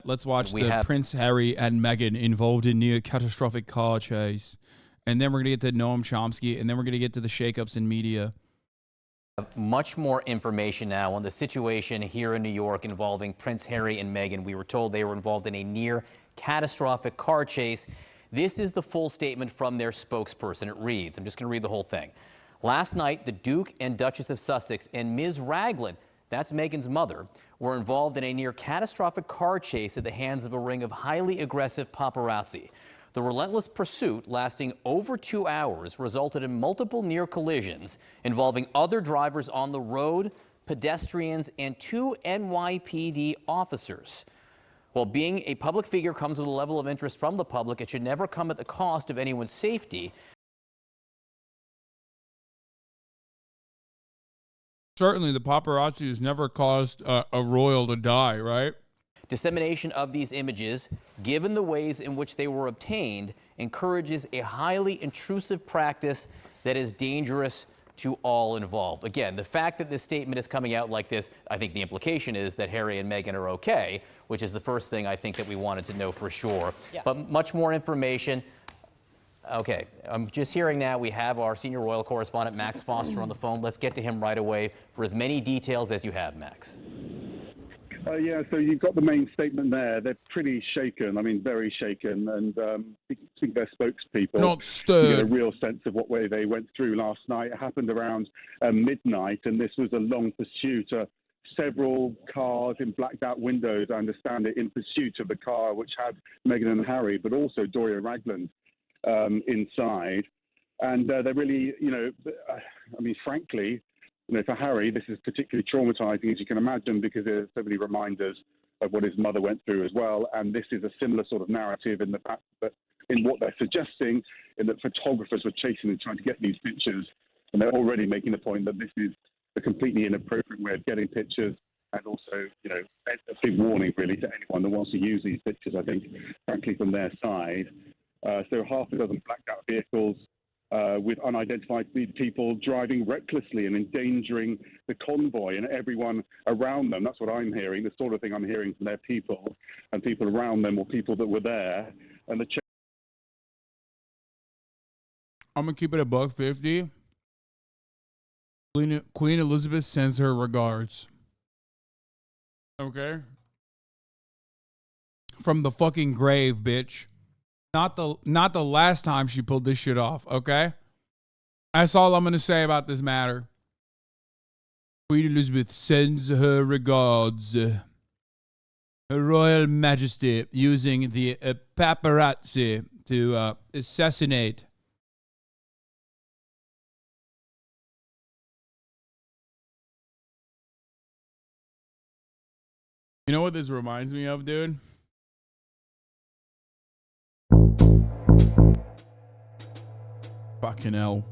let's watch Prince Harry and Meghan involved in near catastrophic car chase. And then we're going to get to Noam Chomsky, and then we're going to get to the shakeups in media. Much more information now on the situation here in New York involving Prince Harry and Meghan. We were told they were involved in a near catastrophic car chase. This is the full statement from their spokesperson. It reads, I'm just going to read the whole thing. Last night, the Duke and Duchess of Sussex and Ms. Ragland, that's Meghan's mother, were involved in a near catastrophic car chase at the hands of a ring of highly aggressive paparazzi. The relentless pursuit, lasting over 2 hours, resulted in multiple near collisions involving other drivers on the road, pedestrians, and 2 NYPD officers. While being a public figure comes with a level of interest from the public, it should never come at the cost of anyone's safety. Certainly, the paparazzi has never caused a royal to die, right? Dissemination of these images, given the ways in which they were obtained, encourages a highly intrusive practice that is dangerous to all involved. Again, the fact that this statement is coming out like this, I think the implication is that Harry and Meghan are okay, which is the first thing I think that we wanted to know for sure. Yeah. But much more information. Okay, I'm just hearing now we have our senior royal correspondent, Max Foster, on the phone. Let's get to him right away for as many details as you have, Max. Yeah, so you've got the main statement there. They're pretty shaken, I mean, very shaken, and I think their spokespeople not stirred. Get a real sense of what way they went through last night. It happened around midnight, and this was a long pursuit. Several cars in blacked-out windows, I understand it, in pursuit of the car which had Meghan and Harry, but also Doria Ragland inside. And they're really, I mean, frankly, for Harry, this is particularly traumatizing, as you can imagine, because there's so many reminders of what his mother went through as well. And this is a similar sort of narrative in the fact that in what they're suggesting, in that photographers were chasing and trying to get these pictures. And they're already making the point that this is a completely inappropriate way of getting pictures. And also, a big warning, really, to anyone that wants to use these pictures, I think, frankly, from their side. So half a dozen blacked-out vehicles, with unidentified people driving recklessly and endangering the convoy and everyone around them. That's what I'm hearing, the sort of thing I'm hearing from their people and people around them or people that were there. And I'm going to keep it $150. Queen Elizabeth sends her regards. Okay? From the fucking grave, bitch. Not the last time she pulled this shit off, okay? That's all I'm going to say about this matter. Queen Elizabeth sends her regards. Her Royal Majesty using the paparazzi to assassinate. You know what this reminds me of, dude? Fucking hell.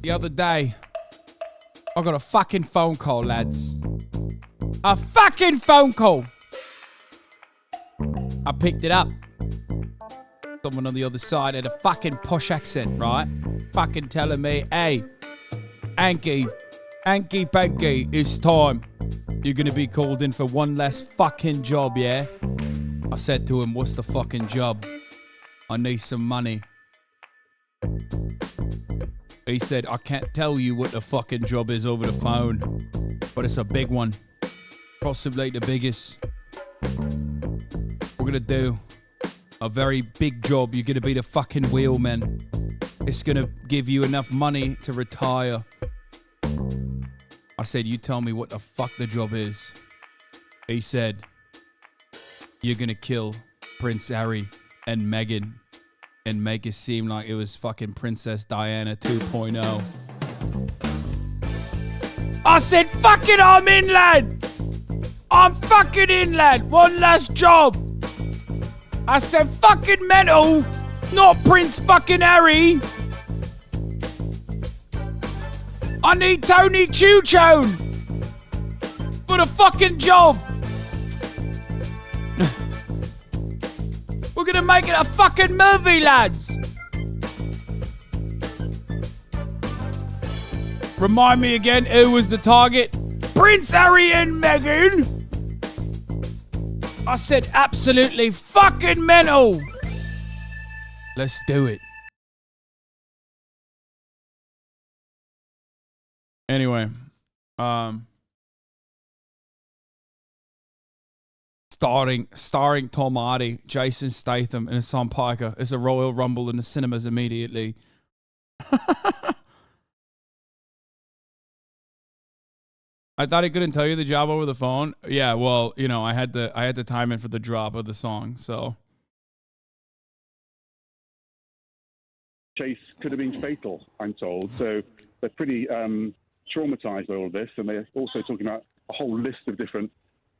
The other day, I got a fucking phone call, lads. A fucking phone call. I picked it up. Someone on the other side had a fucking posh accent, right? Fucking telling me, hey, Anky Panky, it's time. You're going to be called in for one less fucking job, yeah? I said to him, what's the fucking job? I need some money. He said, I can't tell you what the fucking job is over the phone, but it's a big one. Possibly the biggest. We're going to do a very big job. You're going to be the fucking wheelman. It's going to give you enough money to retire. I said, you tell me what the fuck the job is. He said, you're going to kill Prince Harry and Meghan and make it seem like it was fucking Princess Diana 2.0. I said, fuck it, I'm in, lad. I'm fucking in, lad. One last job. I said, fucking mental, not Prince fucking Harry. I need Tony Chuchone for the fucking job. We're gonna make it a fucking movie, lads. Remind me again, who was the target? Prince Harry and Meghan. I said absolutely fucking mental. Let's do it. Anyway, starring Tom Hardy, Jason Statham, and Hassan Piker. It's a Royal Rumble in the cinemas immediately. I thought he couldn't tell you the job over the phone. Yeah, well, you know, I had to time it for the drop of the song, so. Chase could have been fatal, I'm told. So they're pretty traumatized by all of this, and they're also talking about a whole list of different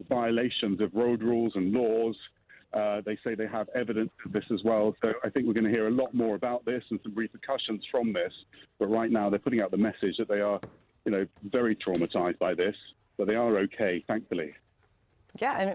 violations of road rules and laws. They say they have evidence of this as well. So I think we're going to hear a lot more about this and some repercussions from this. But right now they're putting out the message that they are, you know, very traumatized by this, but they are okay, thankfully. Yeah,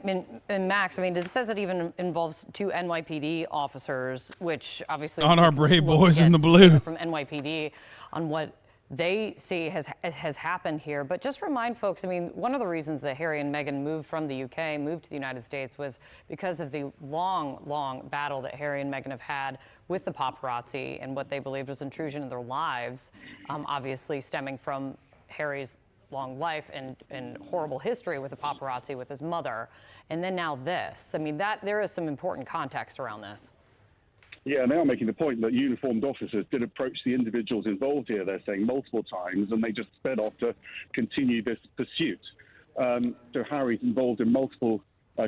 and Max, I mean, it says it even involves 2 NYPD officers, which obviously on our brave boys in the blue from NYPD on what they see has happened here. But just remind folks, I mean, one of the reasons that Harry and Meghan moved from the UK, moved to the United States, was because of the long battle that Harry and Meghan have had with the paparazzi and what they believed was intrusion in their lives, obviously stemming from Harry's long life and horrible history with the paparazzi with his mother. And then now this. I mean, there is some important context around this. Yeah, and they are making the point that uniformed officers did approach the individuals involved here, they're saying, multiple times, and they just sped off to continue this pursuit. So Harry's involved in multiple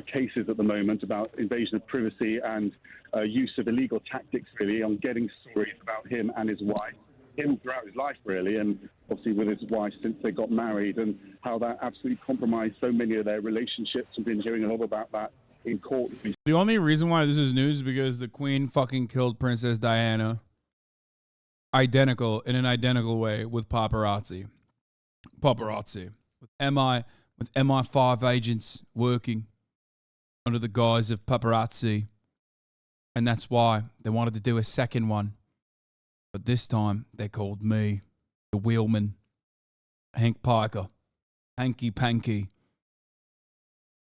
cases at the moment about invasion of privacy and use of illegal tactics, really, on getting stories about him and his wife, him throughout his life, really, and obviously with his wife since they got married, and how that absolutely compromised so many of their relationships. We've been hearing a lot about that in court. The only reason why this is news is because the Queen fucking killed Princess Diana. In an identical way with paparazzi. With MI5 agents working under the guise of paparazzi. And that's why they wanted to do a second one. But this time they called me, the wheelman, Hank Piker, Hanky Panky.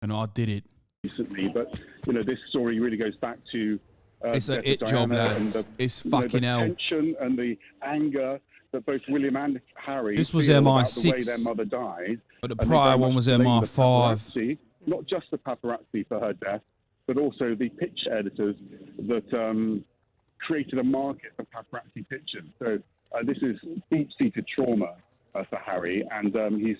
And I did it. Recently, but you know, this story really goes back to it's an it job, lads. It's fucking hell. The tension and the anger that both William and Harry. This was feel MI6, about the way their mother died, but the prior one was MI5. Not just the paparazzi for her death, but also the picture editors that created a market for paparazzi pictures. So this is deep-seated trauma for Harry, and he's,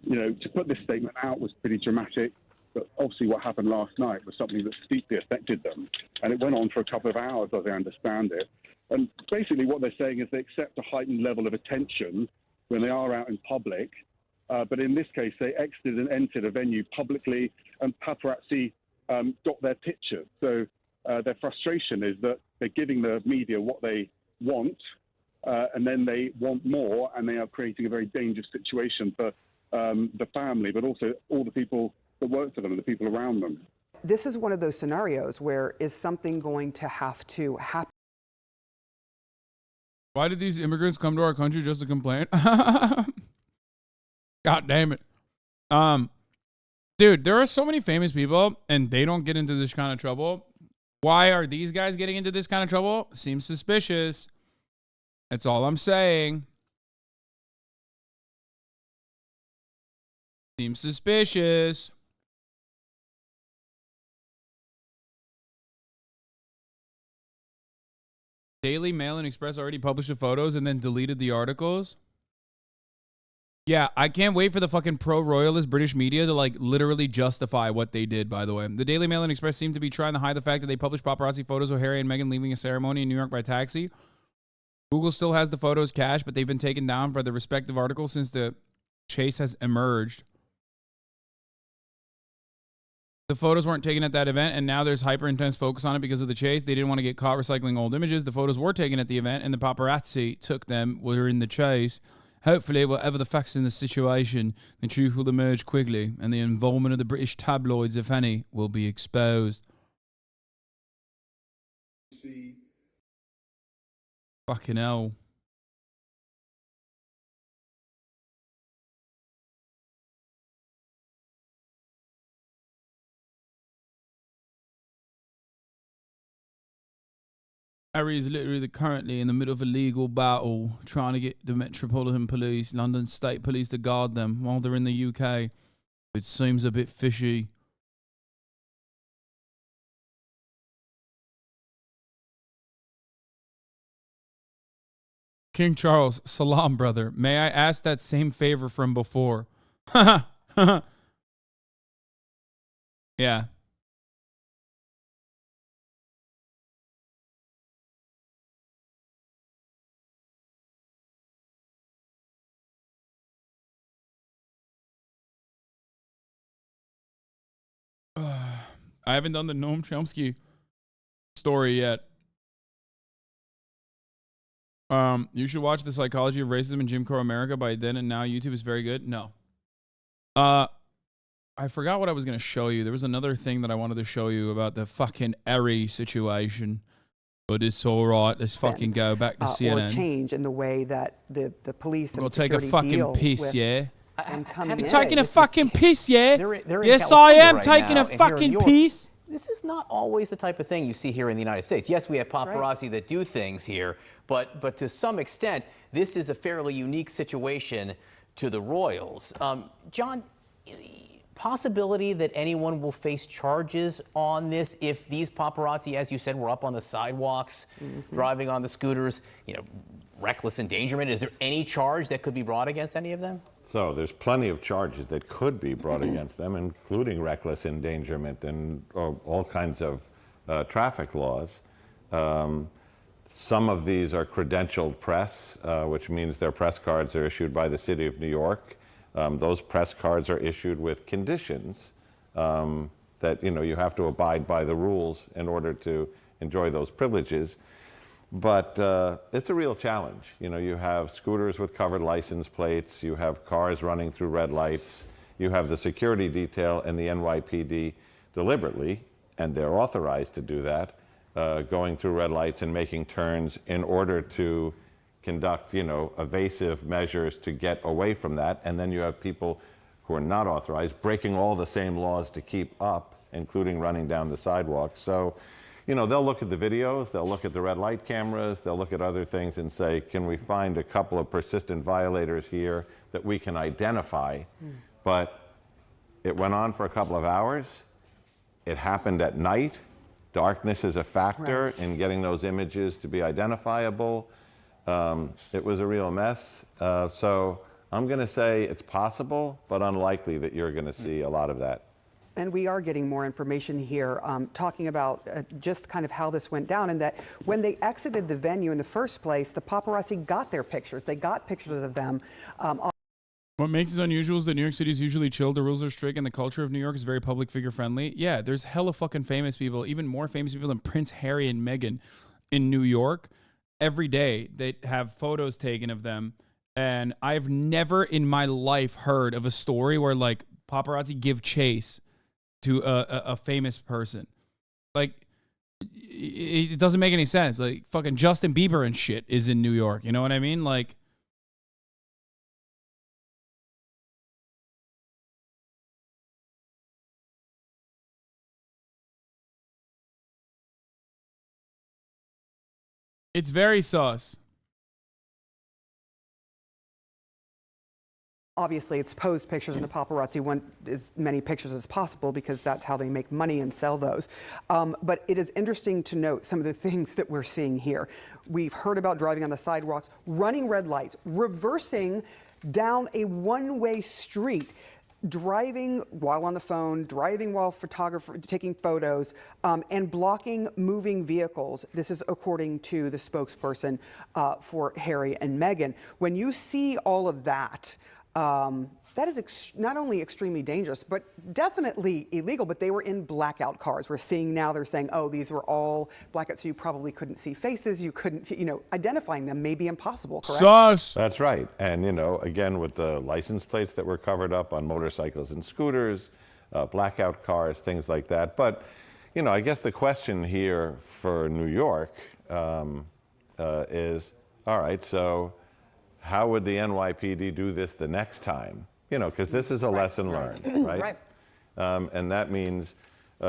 you know, to put this statement out was pretty dramatic. But obviously what happened last night was something that deeply affected them. And it went on for a couple of hours, as I understand it. And basically what they're saying is they accept a heightened level of attention when they are out in public. But in this case, they exited and entered a venue publicly, and paparazzi got their picture. So their frustration is that they're giving the media what they want, and then they want more, and they are creating a very dangerous situation for the family, but also all the people that work for them and the people around them. This is one of those scenarios where is something going to have to happen? Why did these immigrants come to our country just to complain? God damn it. Dude, there are so many famous people and they don't get into this kind of trouble. Why are these guys getting into this kind of trouble? Seems suspicious. That's all I'm saying. Seems suspicious. Daily Mail and Express already published the photos and then deleted the articles. Yeah, I can't wait for the fucking pro-royalist British media to like literally justify what they did, by the way. The Daily Mail and Express seem to be trying to hide the fact that they published paparazzi photos of Harry and Meghan leaving a ceremony in New York by taxi. Google still has the photos cached, but they've been taken down by the respective articles since the chase has emerged. The photos weren't taken at that event, and now there's hyper-intense focus on it because of the chase. They didn't want to get caught recycling old images. The photos were taken at the event, and the paparazzi took them were in the chase. Hopefully, whatever the facts in the situation, the truth will emerge quickly, and the involvement of the British tabloids, if any, will be exposed. Fucking hell. Harry is literally currently in the middle of a legal battle trying to get the Metropolitan Police, London State Police to guard them while they're in the UK. It seems a bit fishy. King Charles, salam, brother. May I ask that same favor from before? Yeah. I haven't done the Noam Chomsky story yet. You should watch The Psychology of Racism in Jim Crow America by Then and Now. YouTube is very good. No. I forgot what I was going to show you. There was another thing that I wanted to show you about the fucking Erie situation. But it's all right. Let's fucking go back to CNN. Or change in the way that the police and take security a fucking deal piss, with yeah? And come You're in. Taking a fucking piss, yeah? They're in Yes, I California am right taking now, a and here in fucking New York, piss. This is not always the type of thing you see here in the United States. Yes, we have paparazzi that do things here, but to some extent, this is a fairly unique situation to the royals. John, possibility that anyone will face charges on this if these paparazzi, as you said, were up on the sidewalks, driving on the scooters, reckless endangerment. Is there any charge that could be brought against any of them? So there's plenty of charges that could be brought against them, including reckless endangerment and all kinds of traffic laws. Some of these are credentialed press, which means their press cards are issued by the city of New York. Those press cards are issued with conditions that you have to abide by the rules in order to enjoy those privileges. But it's a real challenge. You have scooters with covered license plates, you have cars running through red lights, you have the security detail and the NYPD deliberately, and they're authorized to do that, going through red lights and making turns in order to conduct, evasive measures to get away from that. And then you have people who are not authorized breaking all the same laws to keep up, including running down the sidewalk. So, they'll look at the videos, they'll look at the red light cameras, they'll look at other things and say, can we find a couple of persistent violators here that we can identify? But it went on for a couple of hours. It happened at night. Darkness is a factor in getting those images to be identifiable. It was a real mess. So I'm going to say it's possible, but unlikely that you're going to see a lot of that. And we are getting more information here, talking about just kind of how this went down, and that when they exited the venue in the first place, the paparazzi got their pictures. They got pictures of them. What makes it unusual is that New York City is usually chill, the rules are strict, and the culture of New York is very public figure friendly. Yeah, there's hella fucking famous people, even more famous people than Prince Harry and Meghan in New York. Every day they have photos taken of them, and I've never in my life heard of a story where like paparazzi give chase to a famous person. Like, it doesn't make any sense. Like, fucking Justin Bieber and shit is in New York. You know what I mean? Like, it's very sus. Obviously, it's posed pictures, and the paparazzi want as many pictures as possible because that's how they make money and sell those. But it is interesting to note some of the things that we're seeing here. We've heard about driving on the sidewalks, running red lights, reversing down a one-way street, driving while on the phone, driving while taking photos, and blocking moving vehicles. This is according to the spokesperson for Harry and Meghan. When you see all of that, that is not only extremely dangerous, but definitely illegal. But they were in blackout cars. We're seeing now, they're saying, oh, these were all blackouts, so you probably couldn't see faces. You couldn't, identifying them may be impossible, correct? Sus. That's right. And, again, with the license plates that were covered up on motorcycles and scooters, blackout cars, things like that. But, I guess the question here for New York is, all right, so how would the NYPD do this the next time? Because this is a lesson learned, right? Right. And that means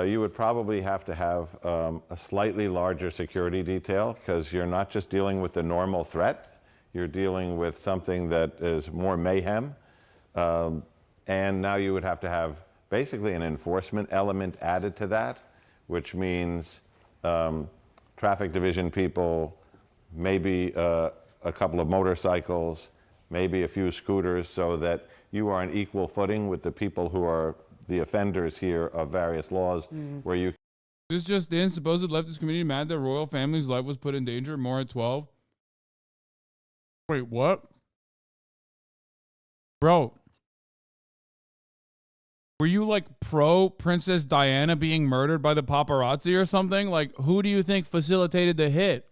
you would probably have to have a slightly larger security detail, because you're not just dealing with the normal threat, you're dealing with something that is more mayhem. And now you would have to have basically an enforcement element added to that, which means traffic division people, maybe a couple of motorcycles, maybe a few scooters, so that you are on equal footing with the people who are the offenders here of various laws, where you... This just in, supposed leftist community mad that royal family's life was put in danger, more at 12. Wait, what? Bro. Were you like pro Princess Diana being murdered by the paparazzi or something? Like, who do you think facilitated the hit?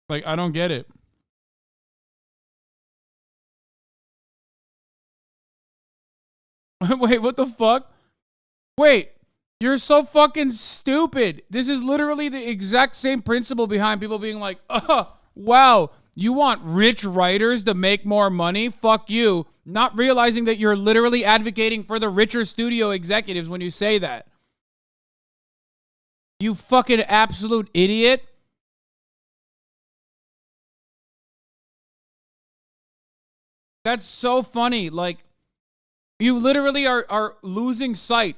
Like, I don't get it. Wait, what the fuck? Wait, you're so fucking stupid. This is literally the exact same principle behind people being like, oh, wow, you want rich writers to make more money? Fuck you. Not realizing that you're literally advocating for the richer studio executives when you say that. You fucking absolute idiot. That's so funny. Like, you literally are losing sight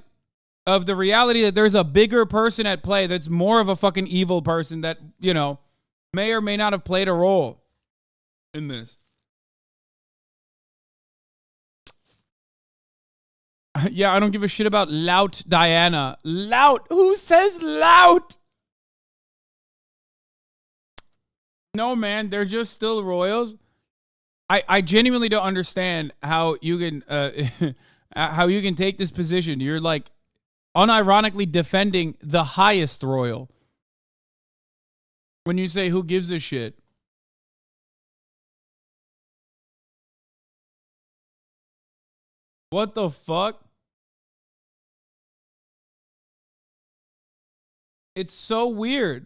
of the reality that there's a bigger person at play that's more of a fucking evil person that, you know, may or may not have played a role in this. Yeah, I don't give a shit about lout Diana. Lout? Who says lout? No, man, they're just still royals. I genuinely don't understand how you can take this position. You're like unironically defending the highest royal when you say who gives a shit. What the fuck? It's so weird.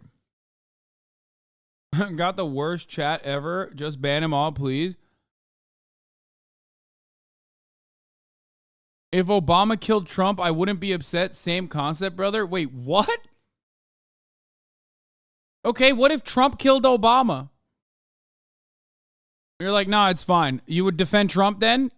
Got the worst chat ever. Just ban him all, please. If Obama killed Trump, I wouldn't be upset. Same concept, brother. Wait, what? Okay, what if Trump killed Obama? You're like, nah, it's fine. You would defend Trump then?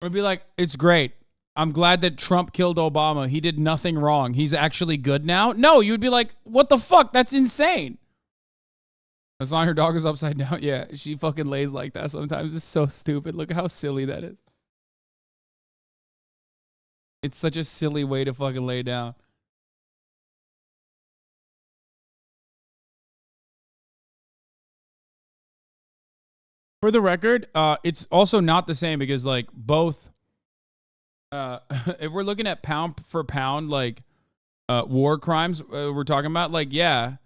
Or be like, it's great. I'm glad that Trump killed Obama. He did nothing wrong. He's actually good now. No, you'd be like, what the fuck? That's insane. As long as her dog is upside down. Yeah, she fucking lays like that sometimes. It's so stupid. Look at how silly that is. It's such a silly way to fucking lay down. For the record, it's also not the same because, like, both, if we're looking at pound for pound, like, war crimes we're talking about, like, yeah,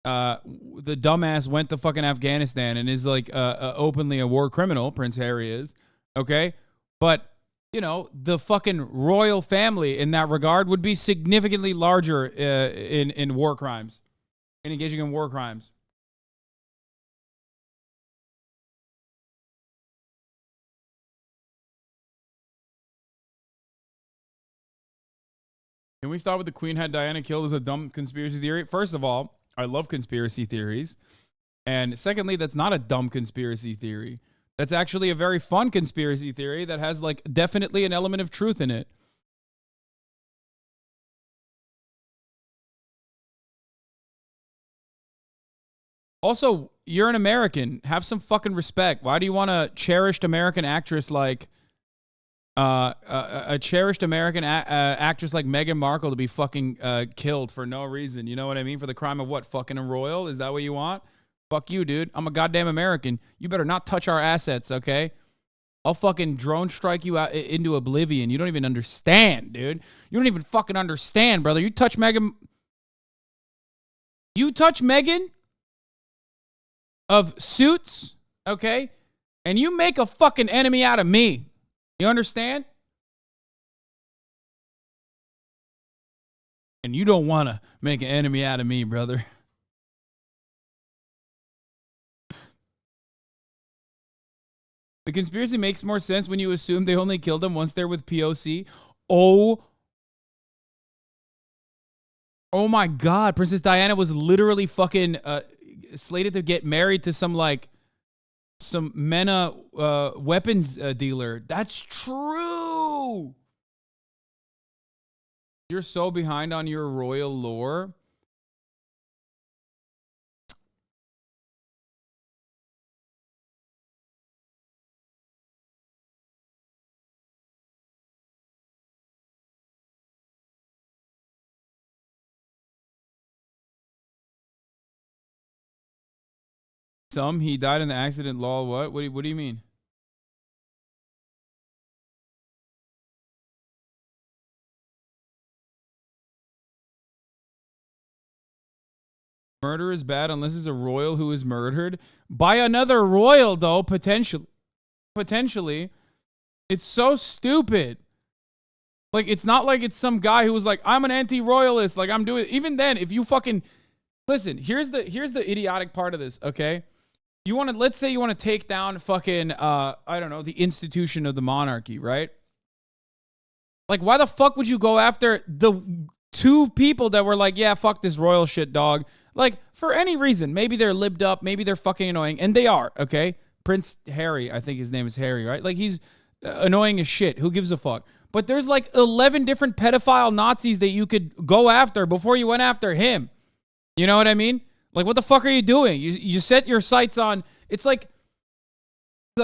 the dumbass went to fucking Afghanistan and is, like, openly a war criminal, Prince Harry is, okay? But, you know, the fucking royal family in that regard would be significantly larger in war crimes, in engaging in war crimes. Can we start with the Queen had Diana killed as a dumb conspiracy theory? First of all, I love conspiracy theories. And secondly, that's not a dumb conspiracy theory. That's actually a very fun conspiracy theory that has, like, definitely an element of truth in it. Also, you're an American. Have some fucking respect. Why do you want a cherished American actress like a cherished American actress like Meghan Markle to be fucking killed for no reason? You know what I mean? For the crime of what? Fucking a royal? Is that what you want? Fuck you, dude. I'm a goddamn American. You better not touch our assets, okay? I'll fucking drone strike you out into oblivion. You don't even understand, dude. You don't even fucking understand, brother. You touch Meghan. You touch Meghan of Suits, okay? And you make a fucking enemy out of me. You understand? And you don't want to make an enemy out of me, brother. The conspiracy makes more sense when you assume they only killed him once they're with POC. Oh my God. Princess Diana was literally fucking slated to get married to some MENA weapons dealer. That's true. You're so behind on your royal lore. He died in the accident. Lol. What? What do you mean? Murder is bad unless it's a royal who is murdered by another royal, though. Potentially. It's so stupid. Like, it's not like it's some guy who was like, I'm an anti-royalist. Like, I'm doing. Even then, if you fucking listen, here's the idiotic part of this. Okay. Let's say you want to take down fucking, I don't know, the institution of the monarchy, right? Like, why the fuck would you go after the two people that were like, yeah, fuck this royal shit, dog? Like, for any reason. Maybe they're libbed up. Maybe they're fucking annoying. And they are, okay? Prince Harry, I think his name is Harry, right? Like, he's annoying as shit. Who gives a fuck? But there's like 11 different pedophile Nazis that you could go after before you went after him. You know what I mean? Like, what the fuck are you doing? You set your sights on. It's like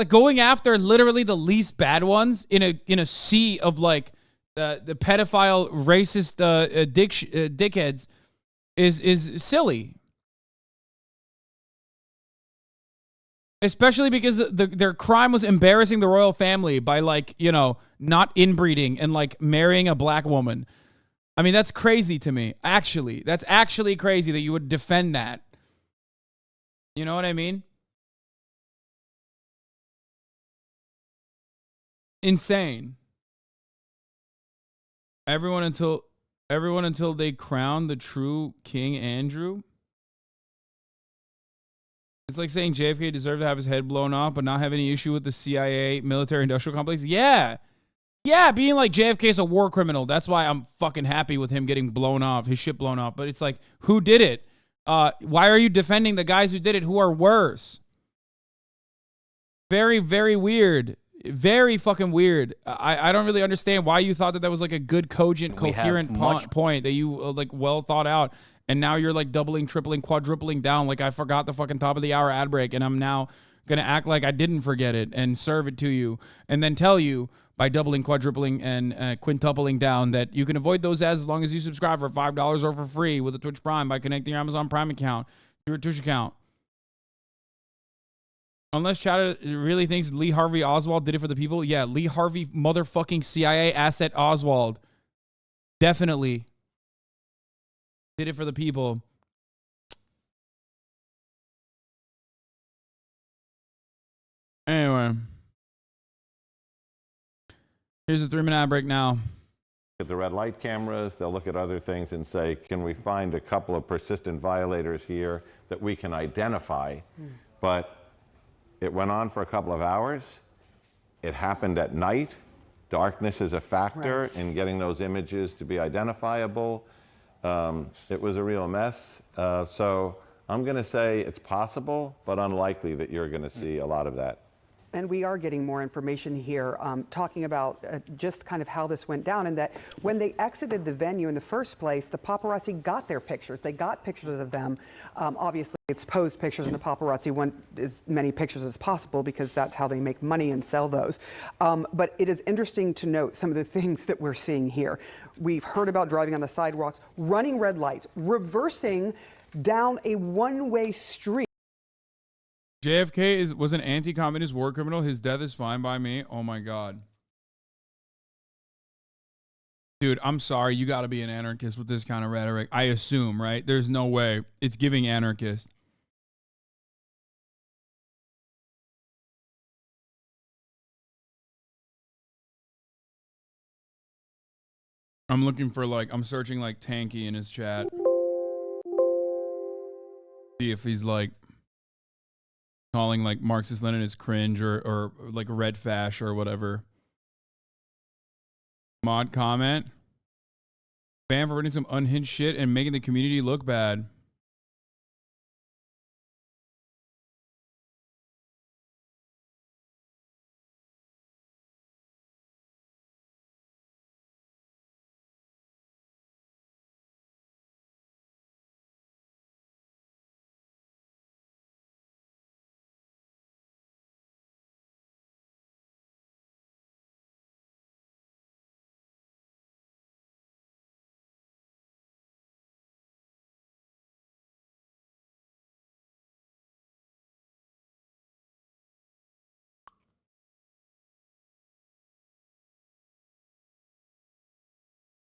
going after literally the least bad ones in a sea of like the pedophile racist dickheads is silly. Especially because their crime was embarrassing the royal family by like, you know, not inbreeding and like marrying a black woman. I mean, that's crazy to me. Actually, that's actually crazy that you would defend that. You know what I mean? Insane. Everyone until they crown the true King Andrew. It's like saying JFK deserved to have his head blown off, but not have any issue with the CIA military-industrial complex. Yeah. Yeah, being like JFK's a war criminal. That's why I'm fucking happy with him getting blown off, his shit blown off. But it's like, who did it? Why are you defending the guys who did it who are worse? Very, very weird. Very fucking weird. I don't really understand why you thought that was like a good, cogent, coherent point that you like well thought out. And now you're like doubling, tripling, quadrupling down. Like I forgot the fucking top of the hour ad break. And I'm now going to act like I didn't forget it and serve it to you. And then tell you by doubling, quadrupling, and quintupling down that you can avoid those ads as long as you subscribe for $5 or for free with a Twitch Prime by connecting your Amazon Prime account to your Twitch account. Unless Chad really thinks Lee Harvey Oswald did it for the people. Yeah, Lee Harvey motherfucking CIA asset Oswald definitely did it for the people. Anyway. Here's a 3-minute ad break now. At the red light cameras, they'll look at other things and say, can we find a couple of persistent violators here that we can identify? But it went on for a couple of hours. It happened at night. Darkness is a factor in getting those images to be identifiable. It was a real mess. So I'm going to say it's possible, but unlikely that you're going to see a lot of that. And we are getting more information here, talking about just kind of how this went down, and that when they exited the venue in the first place, the paparazzi got their pictures. They got pictures of them. Obviously, it's posed pictures, and the paparazzi want as many pictures as possible because that's how they make money and sell those. But it is interesting to note some of the things that we're seeing here. We've heard about driving on the sidewalks, running red lights, reversing down a one-way street. JFK was an anti-communist war criminal. His death is fine by me. Oh my God. Dude, I'm sorry. You got to be an anarchist with this kind of rhetoric. I assume, right? There's no way. It's giving anarchist. I'm looking for I'm searching Tanky in his chat. See if he's calling like Marxist Leninist cringe or like red fash or whatever. Mod comment. Ban for running some unhinged shit and making the community look bad.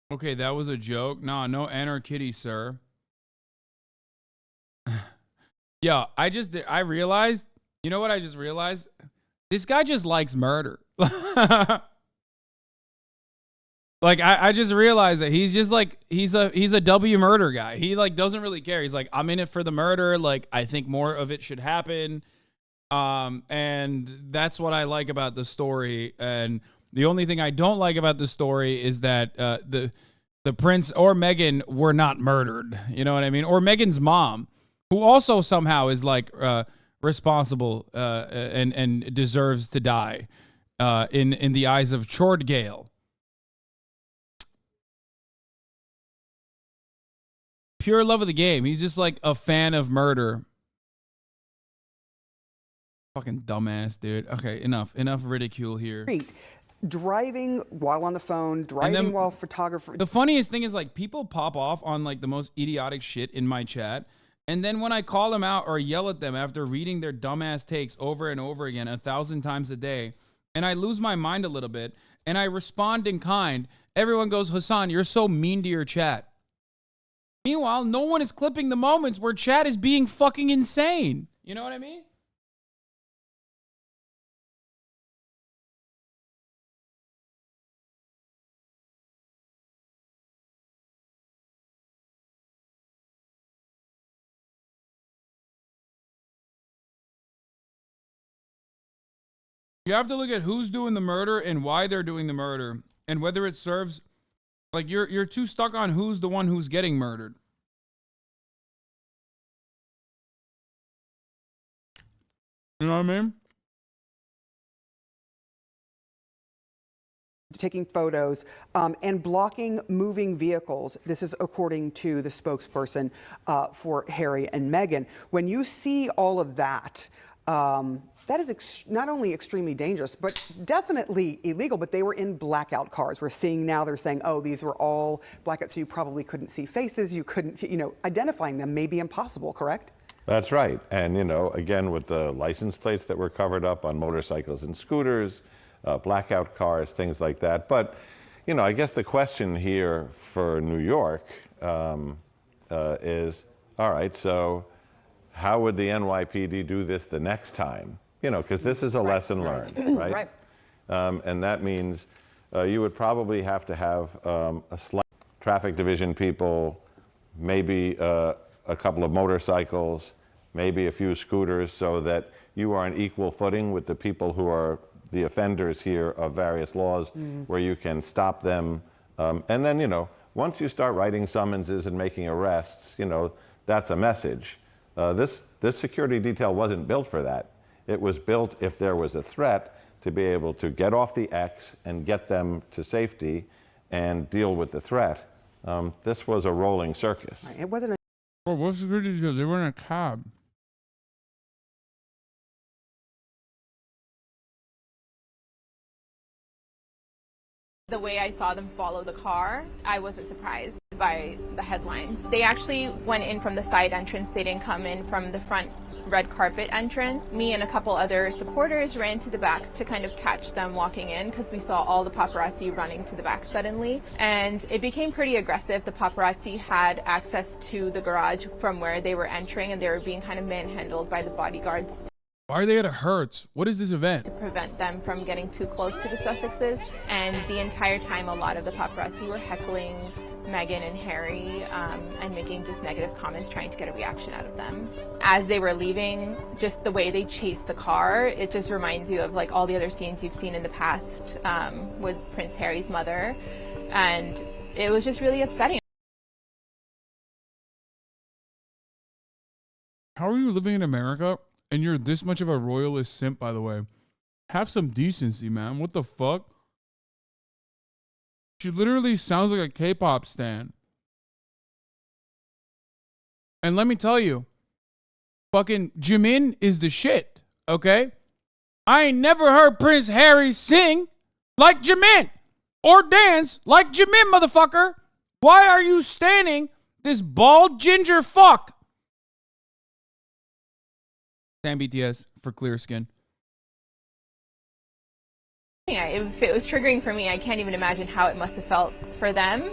Okay, that was a joke. Nah, no anarchitty, sir. Yeah, I realized, you know what I just realized? This guy just likes murder. Like I just realized that he's just like he's a W murder guy. He like doesn't really care. He's like, I'm in it for the murder. Like I think more of it should happen. And that's what I like about the story. And the only thing I don't like about the story is that the prince or Meghan were not murdered. You know what I mean? Or Meghan's mom, who also somehow is like responsible and deserves to die in the eyes of Chordgale. Pure love of the game. He's just like a fan of murder. Fucking dumbass, dude. Okay, enough ridicule here. Driving while on the phone, driving while photographer. The funniest thing is like people pop off on like the most idiotic shit in my chat. And then when I call them out or yell at them after reading their dumbass takes over and over again 1,000 times a day, and I lose my mind a little bit and I respond in kind, everyone goes, Hasan, you're so mean to your chat. Meanwhile, no one is clipping the moments where chat is being fucking insane. You know what I mean? You have to look at who's doing the murder and why they're doing the murder and whether it serves. Like you're too stuck on who's the one who's getting murdered. You know what I mean? Taking photos and blocking moving vehicles. This is according to the spokesperson for Harry and Meghan. When you see all of that, that is not only extremely dangerous, but definitely illegal. But they were in blackout cars. We're seeing now they're saying, oh, these were all blackouts, so you probably couldn't see faces. You couldn't, identifying them may be impossible, correct? That's right. And, again, with the license plates that were covered up on motorcycles and scooters, blackout cars, things like that. But, I guess the question here for New York is, all right, so how would the NYPD do this the next time? Because this is a lesson learned, right? And that means you would probably have to have a slight traffic division people, maybe a couple of motorcycles, maybe a few scooters, so that you are on equal footing with the people who are the offenders here of various laws, where you can stop them. And then, once you start writing summonses and making arrests, that's a message. This security detail wasn't built for that. It was built if there was a threat to be able to get off the X and get them to safety and deal with the threat. This was a rolling circus. It wasn't a Oh, what security detail? They were in a cab. The way I saw them follow the car, I wasn't surprised by the headlines. They actually went in from the side entrance. They didn't come in from the front red carpet entrance. Me and a couple other supporters ran to the back to kind of catch them walking in because we saw all the paparazzi running to the back suddenly. And it became pretty aggressive. The paparazzi had access to the garage from where they were entering, and they were being kind of manhandled by the bodyguards Why are they at a Hertz? What is this event? to prevent them from getting too close to the Sussexes. And the entire time, a lot of the paparazzi were heckling Meghan and Harry and making just negative comments, trying to get a reaction out of them. As they were leaving, just the way they chased the car, it just reminds you of like all the other scenes you've seen in the past with Prince Harry's mother. And it was just really upsetting. How are you living in America and you're this much of a royalist simp, by the way? Have some decency, man. What the fuck? She literally sounds like a K-pop stan. And let me tell you, fucking Jimin is the shit, okay? I ain't never heard Prince Harry sing like Jimin or dance like Jimin, motherfucker. Why are you standing this bald ginger fuck? Stan BTS for clear skin. Yeah, if it was triggering for me, I can't even imagine how it must have felt for them.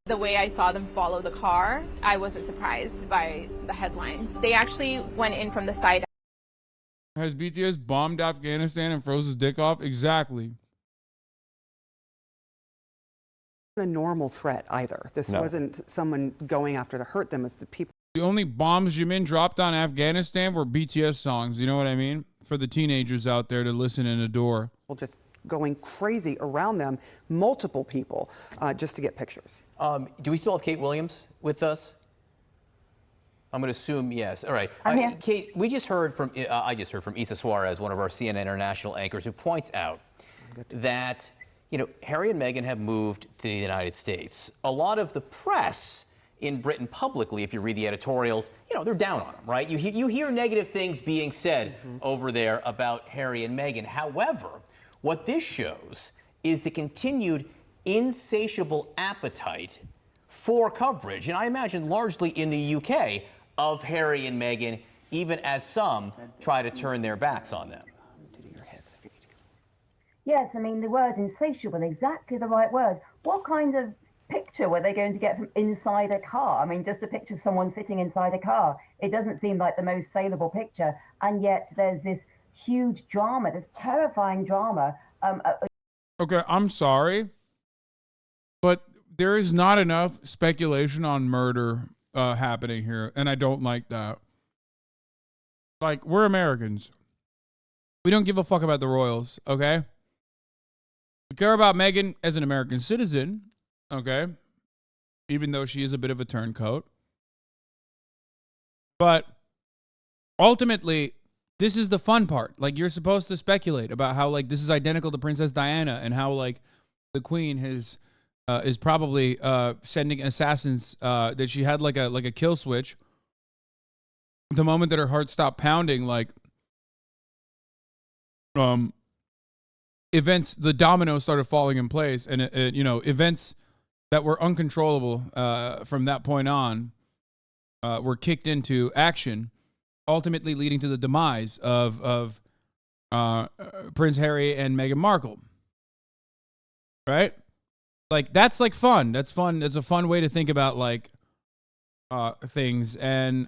The way I saw them follow the car, I wasn't surprised by the headlines. They actually went in from the side. Has BTS bombed Afghanistan and froze his dick off? Exactly. A normal threat either. This wasn't someone going after to hurt them. It's the people. The only bombs Jimin dropped on Afghanistan were BTS songs. You know what I mean? For the teenagers out there to listen and adore. Just going crazy around them, multiple people, just to get pictures. Do we still have Kate Williams with us? I'm going to assume yes. All right. Kate, we just heard from, I just heard from Issa Suarez, one of our CNN International anchors, who points out that, you know, Harry and Meghan have moved to the United States. A lot of the press in Britain publicly, if you read the editorials, you know, they're down on them, right? You hear negative things being said over there about Harry and Meghan. However, what this shows is the continued insatiable appetite for coverage, and I imagine largely in the UK, of Harry and Meghan, even as some try to turn their backs on them. Yes, I mean, the word insatiable, exactly the right word. What kind of picture were they going to get from inside a car? I mean, just a picture of someone sitting inside a car. It doesn't seem like the most saleable picture. And yet there's this huge drama, this terrifying drama. Okay, I'm sorry, but there is not enough speculation on murder happening here, and I don't like that. Like, we're Americans. We don't give a fuck about the royals, okay? We care about Meghan as an American citizen, okay? Even though she is a bit of a turncoat. But ultimately, this is the fun part. Like, you're supposed to speculate about how, like, this is identical to Princess Diana and how, like, the Queen is probably sending assassins, that she had, like a kill switch. The moment that her heart stopped pounding, like, events, the dominoes started falling in place, and you know, events that were uncontrollable from that point on were kicked into action, ultimately leading to the demise of Prince Harry and Meghan Markle. Right? Like, that's like fun. That's fun. It's a fun way to think about like things. And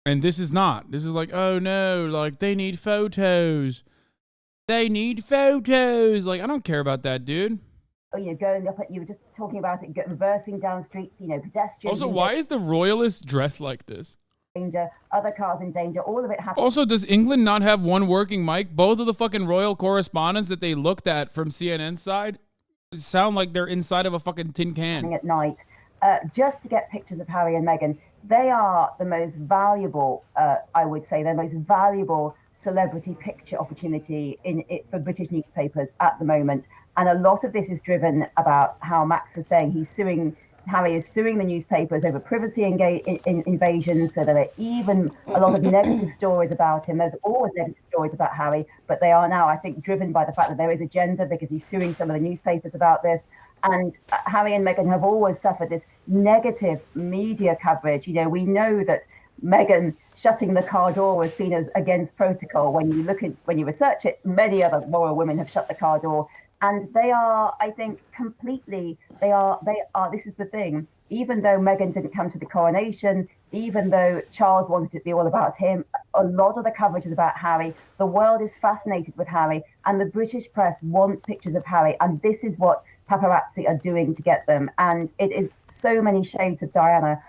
this is not. This is like, oh no, like they need photos. They need photos. Like, I don't care about that, dude. Oh, you know, going up, you were just talking about it, reversing down streets, you know, pedestrians. Also, why is the royalist dressed like this? Danger, other cars in danger, all of it happens. Also, does England not have one working mic? Both of the fucking royal correspondents that they looked at from CNN's side sound like they're inside of a fucking tin can. At night, just to get pictures of Harry and Meghan. They are the most valuable, I would say, the most valuable celebrity picture opportunity for British newspapers at the moment. And a lot of this is driven about how Max was saying Harry is suing the newspapers over privacy invasions, so there are even a lot of negative stories about him. There's always negative stories about Harry, but they are now, I think, driven by the fact that there is agenda because he's suing some of the newspapers about this. And Harry and Meghan have always suffered this negative media coverage. You know, we know that Meghan shutting the car door was seen as against protocol. When you research it, many other royal women have shut the car door. And they are, I think, completely, they are, this is the thing, even though Meghan didn't come to the coronation, even though Charles wanted it to be all about him, a lot of the coverage is about Harry. The world is fascinated with Harry, and the British press want pictures of Harry, and this is what paparazzi are doing to get them. And it is so many shades of Diana.